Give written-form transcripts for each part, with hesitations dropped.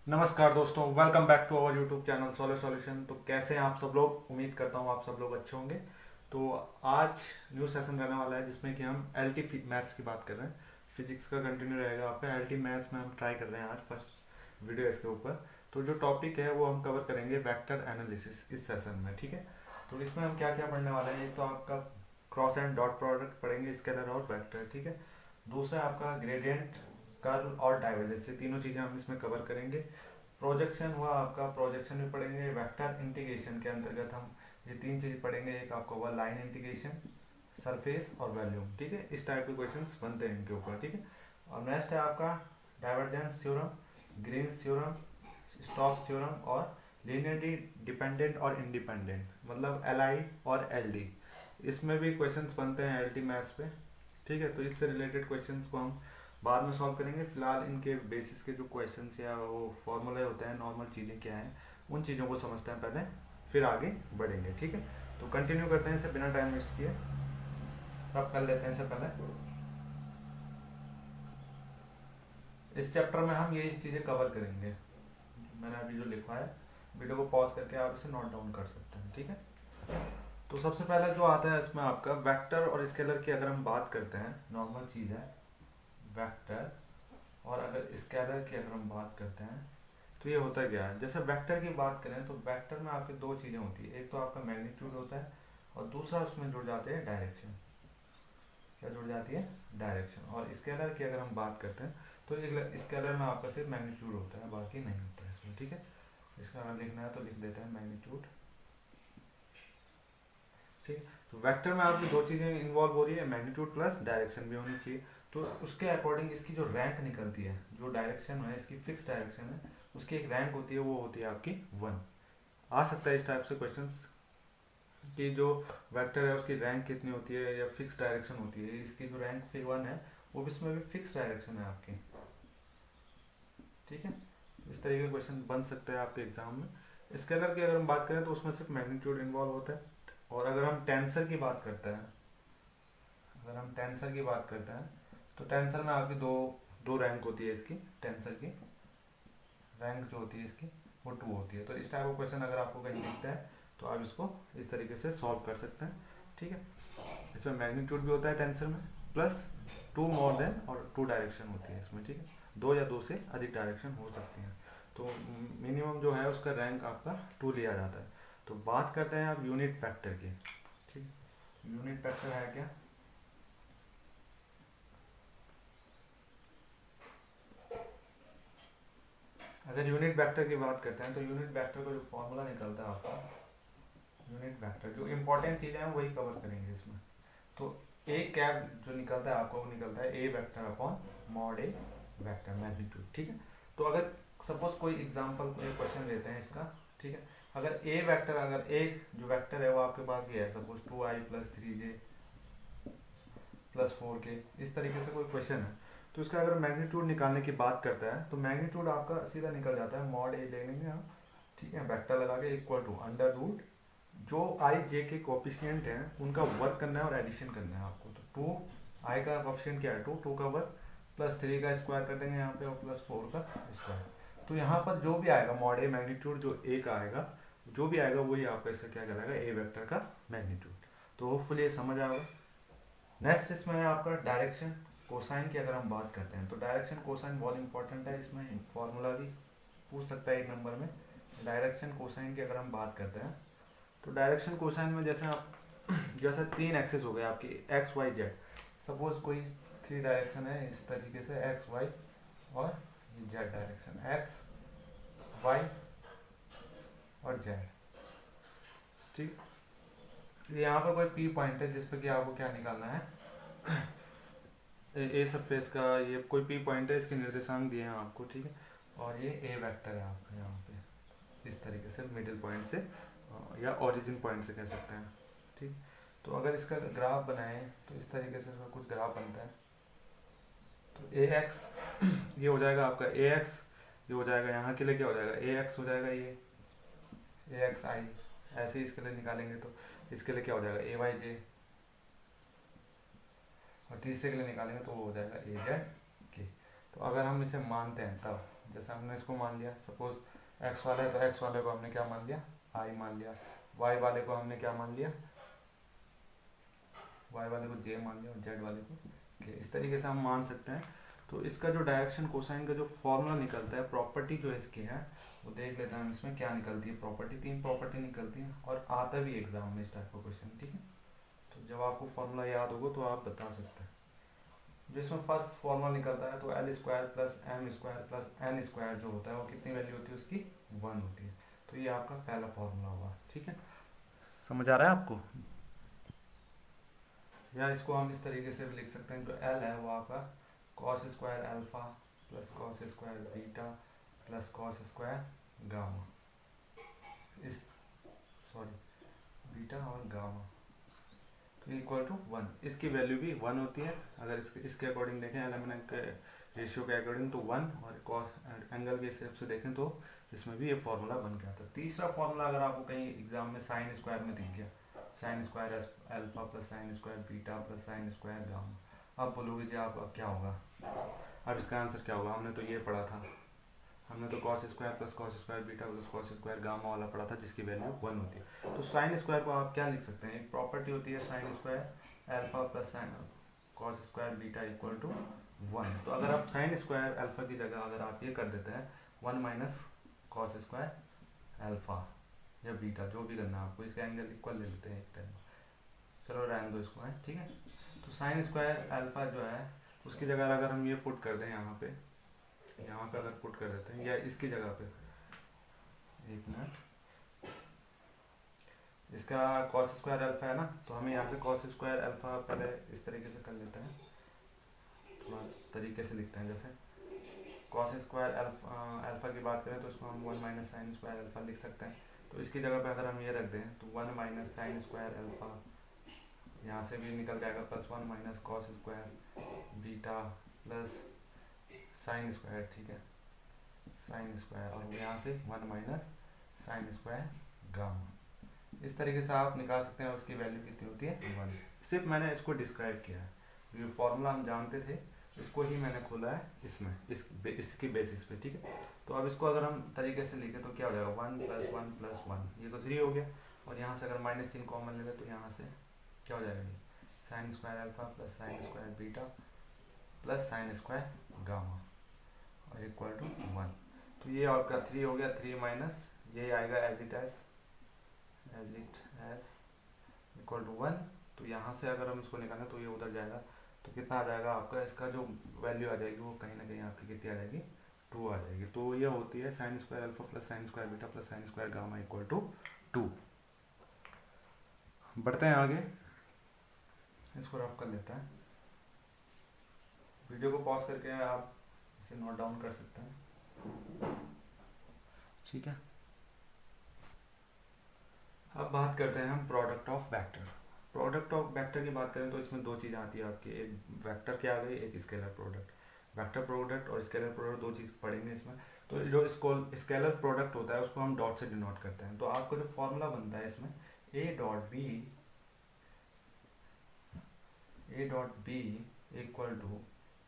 नमस्कार दोस्तों, welcome back to our YouTube channel solar solution. तो कैसे हैं आप सब लोग? उम्मीद करता हूँ आप सब लोग अच्छे होंगे। तो आज न्यू सेशन रहने वाला है जिसमें कि हम एलटी मैथ्स की बात कर रहे हैं। फिजिक्स का कंटिन्यू रहेगा आपका। एलटी मैथ्स में हम ट्राई कर रहे हैं आज फर्स्ट वीडियो इसके ऊपर। तो जो टॉपिक है वो हम कवर करेंगे वेक्टर एनालिसिस इस सेशन में, ठीक है। तो इसमें हम क्या क्या पढ़ने वाले हैं, एक तो आपका क्रॉस एंड डॉट प्रोडक्ट पढ़ेंगे, स्केलर और वेक्टर, ठीक है। दूसरा आपका ग्रेडियंट, कर्ल और डाइवर्जेंस, ये तीनों चीज़ें हम इसमें कवर करेंगे। प्रोजेक्शन हुआ आपका, प्रोजेक्शन भी पढ़ेंगे। वेक्टर इंटीग्रेशन के अंतर्गत हम ये तीन चीज पढ़ेंगे। एक आपका हुआ लाइन इंटीग्रेशन, सरफेस और वॉल्यूम, ठीक है। इस टाइप के क्वेश्चंस बनते हैं इनके ऊपर, ठीक है। और नेक्स्ट है आपका divergence theorem, Green's theorem, Stokes theorem और लीनियरली डिपेंडेंट और इंडिपेंडेंट, मतलब एल आई और एल डी। इसमें भी क्वेश्चंस बनते हैं एल टी मैथ्स पे, ठीक है। तो इससे रिलेटेड क्वेश्चंस को हम बाद में सॉल्व करेंगे। फिलहाल इनके बेसिस के जो क्वेश्चंस या वो फॉर्मूले होते हैं, नॉर्मल चीज़ें क्या हैं, उन चीज़ों को समझते हैं पहले, फिर आगे बढ़ेंगे, ठीक है। तो कंटिन्यू करते हैं इसे बिना टाइम वेस्ट किए। अब कर लेते हैं इसे पहले। इस चैप्टर में हम यही चीज़ें कवर करेंगे। मैंने अभी जो लिखा है, वीडियो को पॉज करके आप इसे नोट डाउन कर सकते हैं, ठीक है। तो सबसे पहले जो आता है इसमें आपका वेक्टर और स्केलर की अगर हम बात करते हैं, नॉर्मल चीज़ है वेक्टर। और अगर स्केलर की अगर हम बात करते हैं तो ये होता क्या है। जैसे वेक्टर की बात करें तो वेक्टर में आपकी दो चीज़ें होती है, एक तो आपका मैग्नीट्यूड होता है और दूसरा उसमें जुड़ जाते हैं डायरेक्शन। क्या जुड़ जाती है? डायरेक्शन। और स्केलर की अगर हम बात करते हैं तो स्केलर में आपका सिर्फ मैग्नीट्यूड होता है, बाकी नहीं होता है इसमें, ठीक है। इसका अगर लिखना है तो लिख देते हैं मैग्नीट्यूड, ठीक। तो वेक्टर में आपकी दो चीज़ें इन्वॉल्व हो रही है, मैग्नीट्यूड प्लस डायरेक्शन भी होनी चाहिए। तो उसके अकॉर्डिंग इसकी जो रैंक निकलती है, जो डायरेक्शन है इसकी फिक्स डायरेक्शन है, उसकी एक रैंक होती है, वो होती है आपकी 1। आ सकता है इस टाइप से क्वेश्चंस कि जो वेक्टर है उसकी रैंक कितनी होती है या फिक्स डायरेक्शन होती है। इसकी जो रैंक 1 है वो भी इसमें भी फिक्स डायरेक्शन है आपकी, ठीक है। इस तरीके के क्वेश्चन बन सकते हैं आपके एग्जाम में। स्केलर की अगर हम बात करें तो उसमें सिर्फ मैग्नीट्यूड इन्वॉल्व होता है। और अगर हम टेंसर की बात करते हैं, अगर हम टेंसर की बात करते हैं तो टेंसर में आपकी दो दो रैंक होती है इसकी। टेंसर की रैंक जो होती है इसकी वो 2 होती है। तो इस टाइप का क्वेश्चन अगर आपको कहीं दिखता है तो आप इसको इस तरीके से सॉल्व कर सकते हैं, ठीक है। इसमें मैग्नीट्यूड भी होता है टेंसर में, प्लस 2 मोर देन और 2 डायरेक्शन होती है इसमें, ठीक है। 2 या 2 से अधिक डायरेक्शन हो सकती हैं। तो मिनिमम जो है उसका रैंक आपका 2 लिया जाता है। तो बात करते हैं आप यूनिट फैक्टर की, ठीक। यूनिट फैक्टर है क्या? अगर यूनिट वेक्टर की बात करते हैं तो यूनिट वेक्टर का जो फॉर्मूला निकलता है आपका, यूनिट वेक्टर जो इंपॉर्टेंट चीज़ें हैं वही कवर करेंगे इसमें। तो ए कैप जो निकलता है आपको, वो निकलता है A vector upon mod A vector magnitude, ठीक है। तो अगर सपोज कोई एग्जांपल कोई क्वेश्चन लेते हैं इसका, ठीक है। अगर ए वेक्टर, अगर ए जो वेक्टर है वो आपके पास ये है, सपोज 2i + 3j + 4k, इस तरीके से कोई क्वेश्चन है। तो इसका अगर मैग्नीट्यूड निकालने की बात करता है तो मैग्नीट्यूड आपका सीधा निकल जाता है, मॉड ए ले लेंगे हम, ठीक है, वेक्टर लगा के इक्वल टू अंडर रूट जो आई जे के कोफिशिएंट हैं उनका वर्क करना है और एडिशन करना है आपको। तो 2 आई का कोफिशिएंट क्या है? 2 का वर्क, प्लस 3 का स्क्वायर कर देंगे यहाँ पे और प्लस 4 का स्क्वायर। तो यहाँ पर जो भी आएगा मॉड ए मैग्नीट्यूड, जो ए का आएगा, जो भी आएगा वही आपका इसका क्या कहलाएगा, ए वेक्टर का मैग्नीट्यूड। तो होपफुली ये समझ आएगा। नेक्स्ट इसमें है आपका डायरेक्शन कोसाइन की अगर हम बात करते हैं तो डायरेक्शन कोसाइन बहुत इंपॉर्टेंट है। इसमें फॉर्मूला भी पूछ सकता है 1 नंबर में। डायरेक्शन कोसाइन की अगर हम बात करते हैं तो डायरेक्शन कोसाइन में जैसे आप जैसे 3 एक्सेस हो गए आपकी एक्स वाई जेड। सपोज कोई 3 डायरेक्शन है इस तरीके से, एक्स वाई और जेड डायरेक्शन, एक्स वाई और जेड, ठीक। यहाँ पर कोई पी पॉइंट है जिस पे कि आपको क्या निकालना है, ए सरफेस का ये कोई पी पॉइंट है, इसके निर्देशांक दिए हैं आपको, ठीक है। और ये ए वेक्टर है आपका यहाँ पे इस तरीके से मिडिल पॉइंट से या ओरिजिन पॉइंट से कह सकते हैं, ठीक। तो अगर इसका ग्राफ बनाए तो इस तरीके से इसका कुछ ग्राफ बनता है। तो ए एक्स ये हो जाएगा आपका ए एक्स, ये हो जाएगा यहाँ के लिए क्या हो जाएगा, ए एक्स हो जाएगा, ये ए एक्स आई। ऐसे ही इसके लिए निकालेंगे तो इसके लिए क्या हो जाएगा, ए वाई जे। और तीसरे के लिए निकालेंगे तो वो हो जाएगा ए जेड के। तो अगर हम इसे मानते हैं तब जैसे हमने इसको मान लिया, सपोज एक्स वाला है तो एक्स वाले को हमने क्या मान लिया, आई मान लिया, वाई वाले को हमने क्या मान लिया, वाई वाले को जे मान लिया और जेड वाले को के। इस तरीके से हम मान सकते हैं। तो इसका जो डायरेक्शन कोसाइन का जो फॉर्मूला निकलता है, प्रॉपर्टी जो इसकी है वो देख लेते हैं हम इसमें क्या निकलती है। प्रॉपर्टी 3 प्रॉपर्टी निकलती है और आता भी एग्जाम में इस टाइप का क्वेश्चन, ठीक है। तो जब आपको फॉर्मूला याद होगा तो आप बता सकते हैं। जो इसमें फर्स्ट फॉर्मूला निकलता है तो L square plus M square plus N square जो होता है वो कितनी वैल्यू होती है उसकी, 1 होती है। तो ये आपका पहला फॉर्मूला हुआ, ठीक है। समझ आ रहा है आपको? या इसको हम इस तरीके से भी लिख सकते हैं, जो एल है वो आपका cos square alpha plus cos square beta plus cos square gamma, इस सॉरी बीटा और गामा तो इक्वल टू 1। इसकी वैल्यू भी 1 होती है। अगर इसके अकॉर्डिंग देखें, एलिमेंट के रेशियो के अकॉर्डिंग तो 1, और कॉस एंगल के हिसाब से देखें तो इसमें भी ये फॉर्मूला बन के आता है। तीसरा फॉर्मूला अगर आपको कहीं एग्जाम में साइन स्क्वायर में दिख गया, sign square alpha plus sine square beta plus sine square gamma, अब बोलोगे जी आप अब क्या होगा, अब इसका आंसर क्या होगा। हमने तो ये पढ़ा था, हमने तो cos square plus cos square beta plus cos square gamma वाला पढ़ा था जिसकी वैल्यू 1 होती है। तो साइन स्क्वायर को आप क्या लिख सकते हैं, एक प्रॉपर्टी होती है sine square alpha plus sine cos square beta equal to 1। तो अगर आप साइन स्क्वायर अल्फा की जगह अगर आप ये कर देते हैं 1 माइनस कॉस स्क्वायर अल्फा या बीटा, जो भी करना है आपको, इसका एंगल इक्वल ले लेते हैं एक टाइम, चलो रहने दो इसको है, ठीक है। तो साइन स्क्वायर अल्फा जो है उसकी जगह अगर हम ये पुट कर दें यहाँ पे अगर पुट कर देते हैं, या इसकी जगह पे, एक मिनट, इसका कॉस स्क्वायर अल्फा है ना, तो हमें यहाँ से कॉस स्क्वायर अल्फा पहले इस तरीके से कर लेते हैं, थोड़ा तरीके से लिखते हैं। जैसे कॉस स्क्वायर अल्फा की बात करें तो इसको हम 1 माइनस साइन स्क्वायर अल्फा लिख सकते हैं। तो इसकी जगह पे अगर हम ये रख दें तो 1 माइनस साइन स्क्वायर अल्फा, यहाँ से भी निकल जाएगा plus 1 minus cos square beta plus sine square, ठीक है, साइन स्क्वायर, और यहाँ से 1 माइनस साइन स्क्वायर गामा। इस तरीके से आप निकाल सकते हैं। उसकी वैल्यू कितनी होती है, 1। सिर्फ मैंने इसको डिस्क्राइब किया है, जो फॉर्मूला हम जानते थे इसको ही मैंने खोला है इसमें, इसकी बेसिस पे, ठीक है। तो अब इसको अगर हम तरीके से लिखें तो क्या हो जाएगा, 1 प्लस 1 प्लस 1, ये तो 3 हो गया, और यहाँ से अगर माइनस चिन्ह कॉमन ले लें तो यहाँ से क्या हो जाएगा, ये sign square alpha plus sine square beta plus sine square gamma और इक्वल टू 1। तो ये आपका 3 हो गया, 3 माइनस ये आएगा as it as equal to 1। तो यहाँ से अगर हम इसको निकालें तो ये उधर जाएगा, तो कितना आ जाएगा आपका, इसका जो वैल्यू आ जाएगी वो कहीं ना कहीं आपकी कितनी आ जाएगी, 2 आ जाएगी। तो ये होती है sine square alpha plus sine square beta plus sine square gamma equal to 2। बढ़ते हैं आगे, इसको रफ कर लेते हैं। वीडियो को पॉज करके आप इसे नोट डाउन कर सकते हैं, ठीक है। अब बात करते हैं हम product of vector. Product of vector की बात करें तो इसमें 2 चीज़ें आती है आपकी, एक वेक्टर की आ गई, एक स्केलर प्रोडक्ट। वेक्टर प्रोडक्ट और स्केलर प्रोडक्ट 2 चीज़ पढ़ेंगे इसमें। तो जो स्केलर प्रोडक्ट होता है उसको हम डॉट से डिनोट करते हैं। तो आपका जो फॉर्मूला बनता है इसमें A dot B equal to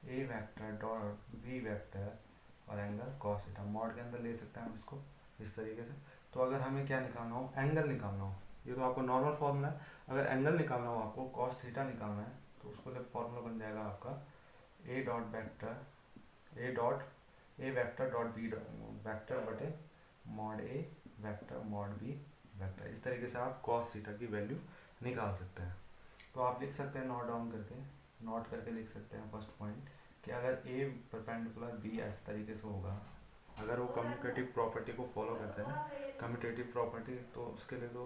A vector dot V vector और एंगल कॉस थीटा, मॉड के अंदर ले सकते हैं हम इसको इस तरीके से। तो अगर हमें क्या निकालना हो, एंगल निकालना हो, ये तो आपको नॉर्मल फॉर्मूला है। अगर एंगल निकालना हो आपको, कॉस थीटा निकालना है, तो उसको लिए फॉर्मूला बन जाएगा आपका ए वेक्टर डॉट बी वेक्टर बटे mod A vector mod B vector. इस तरीके से आप कॉस थीटा की वैल्यू निकाल सकते हैं। तो आप लिख सकते हैं नोट करके लिख सकते हैं फर्स्ट पॉइंट कि अगर ए परपेंडिकुलर बी इस तरीके से होगा, अगर वो कम्यूटेटिव प्रॉपर्टी को फॉलो करते हैं, कम्यूटेटिव प्रॉपर्टी, तो उसके लिए तो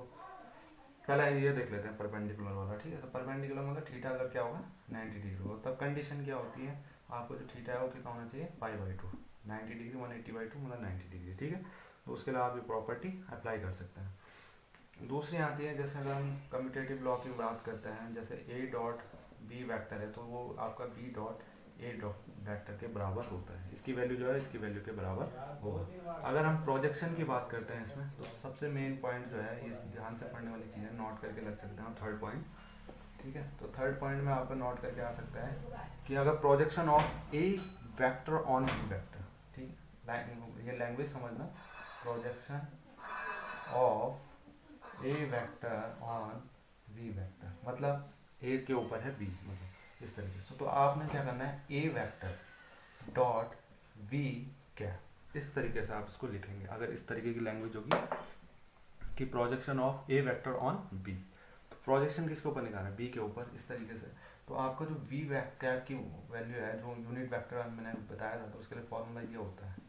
पहले ये देख लेते हैं परपेंडिकुलर वाला, ठीक है। तो परपेंडिकुलर मतलब थीटा अगर क्या होगा 90 डिग्री होगा, तब कंडीशन क्या होती है, आपको जो थीटा है वो कितना होना चाहिए, π/2, 90 डिग्री 180/2 मतलब 90 डिग्री, ठीक है। तो उसके लिए आप ये प्रॉपर्टी अप्लाई कर सकते हैं। दूसरी आती है, जैसे अगर हम कम्यूटेटिव लॉ की बात करते हैं, जैसे ए डॉट बी वैक्टर है तो वो आपका B dot A dot vector के बराबर होता है, इसकी वैल्यू जो है इसकी वैल्यू के बराबर होगा। अगर हम प्रोजेक्शन की बात करते हैं इसमें, तो सबसे मेन पॉइंट जो है, ये ध्यान से पढ़ने वाली चीज़ है, नोट करके लग सकते हैं हम, थर्ड पॉइंट, ठीक है। तो थर्ड पॉइंट में आपका नोट करके आ सकता है कि अगर projection of A vector on B vector, ठीक है, ये लैंग्वेज समझना, projection of A vector on V vector, मतलब ए के ऊपर है बी, मतलब इस तरीके से। तो आपने क्या करना है, A vector dot we cap, इस तरीके से आप इसको लिखेंगे। अगर इस तरीके की लैंग्वेज होगी कि projection of A vector on B, तो प्रोजेक्शन किसके ऊपर निकालना है, बी के ऊपर, इस तरीके से। तो आपका जो वी कैप की वैल्यू है, जो यूनिट वेक्टर मैंने बताया था, तो उसके लिए फॉर्मूला ये होता है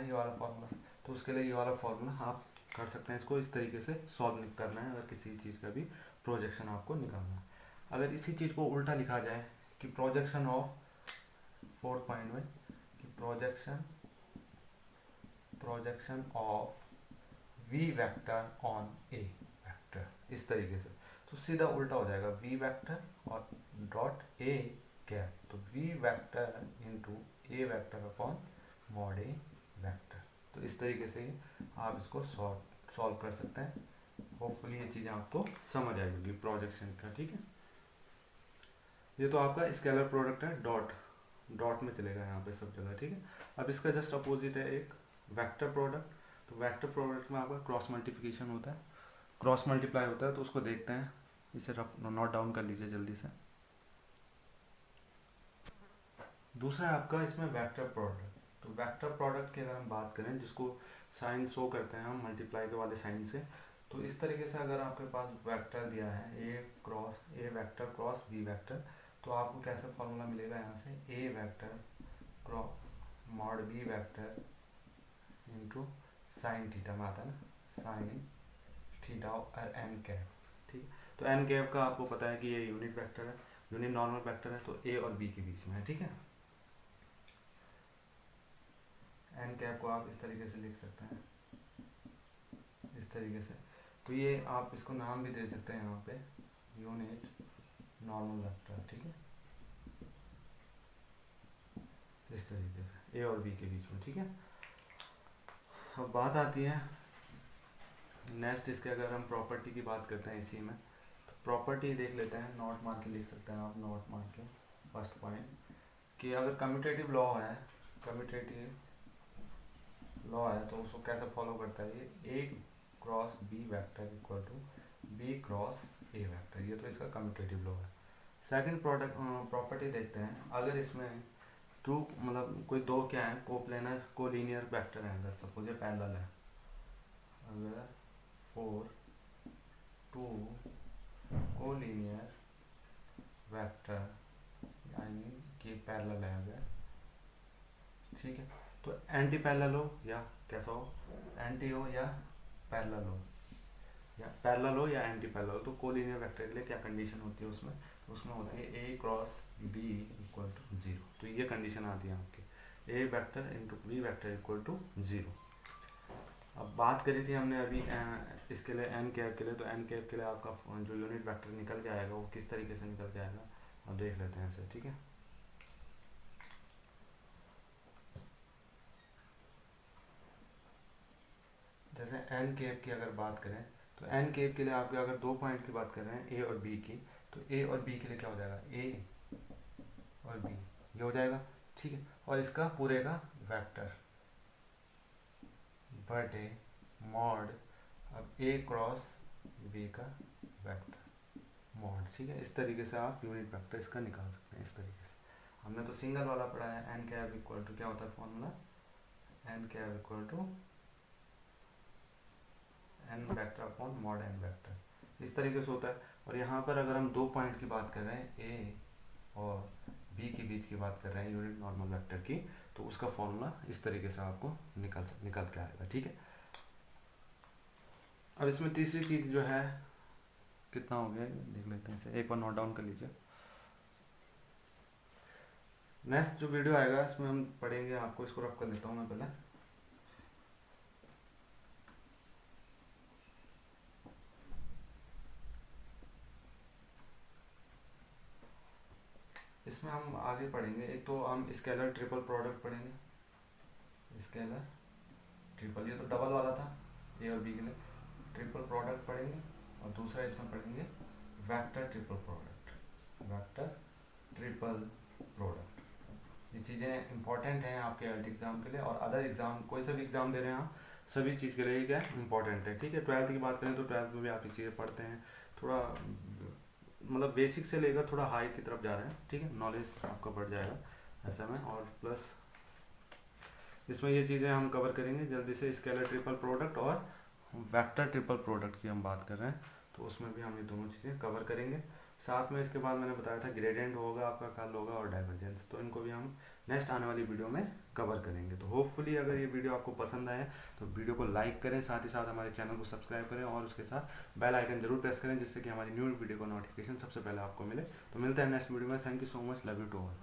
ये वाला फॉर्मूला। तो उसके लिए ये वाला फॉर्मूला आप कर सकते हैं, इसको इस तरीके से सॉल्व करना है अगर किसी चीज़ का भी प्रोजेक्शन आपको निकालना है। अगर इसी चीज़ को उल्टा लिखा जाए कि प्रोजेक्शन ऑफ 4th पॉइंट में, कि projection of V vector on A vector, इस तरीके से, तो सीधा उल्टा हो जाएगा, वी वेक्टर और डॉट ए कैप, तो V vector into A vector upon mod A vector. तो इस तरीके से आप इसको सॉल्व कर सकते हैं। होपफुली ये चीज़ें आपको समझ आएगी प्रोजेक्शन का, ठीक है। ये तो आपका स्केलर प्रोडक्ट है, डॉट में चलेगा यहाँ पे सब जगह, ठीक है। अब इसका जस्ट अपोजिट है एक वेक्टर प्रोडक्ट। तो वेक्टर प्रोडक्ट में आपका क्रॉस मल्टीप्लिकेशन होता है, क्रॉस मल्टीप्लाई होता है, तो उसको देखते हैं। इसे नोट डाउन कर लीजिए जल्दी से। दूसरा है आपका इसमें वेक्टर प्रोडक्ट। तो वेक्टर प्रोडक्ट की अगर हम बात करें, जिसको साइन शो करते हैं हम मल्टीप्लाई के वाले साइन से, तो इस तरीके से अगर आपके पास वेक्टर दिया है A vector cross B vector, तो आपको कैसे फॉर्मूला मिलेगा, यहाँ से A vector cross mod B vector into sine theta में आता है ना, साइन थीटा और एन कैप, ठीक। तो एन कैप का आपको पता है कि ये यूनिट वेक्टर है, यूनिट नॉर्मल वेक्टर है, तो ए और बी के बीच में है, ठीक है। एन कैप को आप इस तरीके से लिख सकते हैं, इस तरीके से। तो ये आप इसको नाम भी दे सकते हैं यहाँ पे, यूनिट नॉर्मल वेक्टर, ठीक है, इस तरीके से ए और बी के बीच में, ठीक है। अब बात आती है नेक्स्ट इसके, अगर हम प्रॉपर्टी की बात करते हैं इसी में, तो प्रॉपर्टी देख लेते हैं। नोट मार के लिख सकते हैं आप, नोट मार के फर्स्ट पॉइंट, कि अगर कम्यूटेटिव लॉ है, कम्यूटेटिव लॉ है, तो उसको कैसे फॉलो करता है, ये A cross B vector equal to B cross A vector, ये तो इसका कम्यूटेटिव लॉ है। सेकंड प्रॉपर्टी देखते हैं, अगर इसमें टू मतलब कोई दो क्या है, कोप्लेनर कोलिनियर वेक्टर है, अगर सपोज ये पैरेलल है, अगर 4 2 कोलिनियर वेक्टर यानी कि पैरेलल है अगर, ठीक है, तो एंटी पैरेलल हो या कैसा हो, एंटी हो या पैरेलल हो, या एंटी पैरेलल हो, तो कोलिनियर वेक्टर के लिए क्या कंडीशन होती है उसमें, उसमें होती है A cross B equal to 0। तो ये कंडीशन आती है आपकी, A vector into B vector equal to 0। अब बात करी थी हमने अभी इसके लिए एन कैप के लिए, तो एन कैप के लिए आपका जो यूनिट वेक्टर निकल के आएगा वो किस तरीके से निकल के आएगा, अब देख लेते हैं इसे, ठीक है। जैसे एन कैप की अगर बात करें, तो एन कैप के लिए आपके अगर दो पॉइंट की बात कर रहे हैं ए और बी की, तो ए और बी के लिए क्या हो जाएगा, ए और बी ये हो जाएगा, ठीक है। और इसका पूरे का वेक्टर बटे मॉड, अब ए क्रॉस बी का वेक्टर मॉड, ठीक है। इस तरीके से आप यूनिट वेक्टर इसका निकाल सकते हैं, इस तरीके से। हमने तो सिंगल वाला पढ़ा है, एन कैप इक्वल टू क्या होता है formula, N cap equal to N vector upon mod N vector, इस तरीके से होता है। और यहाँ पर अगर हम दो पॉइंट की बात कर रहे हैं, ए और बी के बीच की बात कर रहे हैं यूनिट नॉर्मल वेक्टर की, तो उसका फॉर्मूला इस तरीके से आपको निकल के आएगा, ठीक है। अब इसमें तीसरी चीज़ जो है, कितना हो गया देख लेते हैं इसे, एक बार नोट डाउन कर लीजिए। नेक्स्ट जो वीडियो आएगा इसमें हम पढ़ेंगे, आपको इसको रख कर देता हूँ मैं पहले। इसमें हम आगे पढ़ेंगे, एक तो हम स्केलर ट्रिपल प्रोडक्ट पढ़ेंगे, स्केलर ट्रिपल, ये तो डबल वाला था ए और बी के लिए, ट्रिपल प्रोडक्ट पढ़ेंगे। और दूसरा इसमें पढ़ेंगे vector triple product, vector triple product, ये चीज़ें इंपॉर्टेंट हैं आपके एल्ट एग्ज़ाम के लिए, और अदर एग्ज़ाम कोई सा भी एग्ज़ाम दे रहे हैं आप, सभी चीज़ के लिए क्या इंपॉर्टेंट है। ठीक है, 12th की बात करें तो 12th में भी आप ये चीज़ें पढ़ते हैं, थोड़ा मतलब बेसिक से लेकर थोड़ा हाई की तरफ जा रहे हैं। ठीक है, नॉलेज आपका बढ़ जाएगा ऐसा में। और प्लस इसमें ये चीज़ें हम कवर करेंगे जल्दी से, स्केलर ट्रिपल प्रोडक्ट और वेक्टर ट्रिपल प्रोडक्ट की हम बात कर रहे हैं, तो उसमें भी हम ये दोनों चीज़ें कवर करेंगे। साथ में इसके बाद मैंने बताया था ग्रेडियंट होगा आपका, कर्ल होगा और डाइवर्जेंस, तो इनको भी हम नेक्स्ट आने वाली वीडियो में कवर करेंगे। तो होपफुली अगर ये वीडियो आपको पसंद आए तो वीडियो को लाइक करें, साथ ही साथ हमारे चैनल को सब्सक्राइब करें और उसके साथ बेल आइकन जरूर प्रेस करें, जिससे कि हमारी न्यू वीडियो का नोटिफिकेशन सबसे पहले आपको मिले। तो मिलते हैं नेक्स्ट वीडियो में। Thank you so much, love you to all.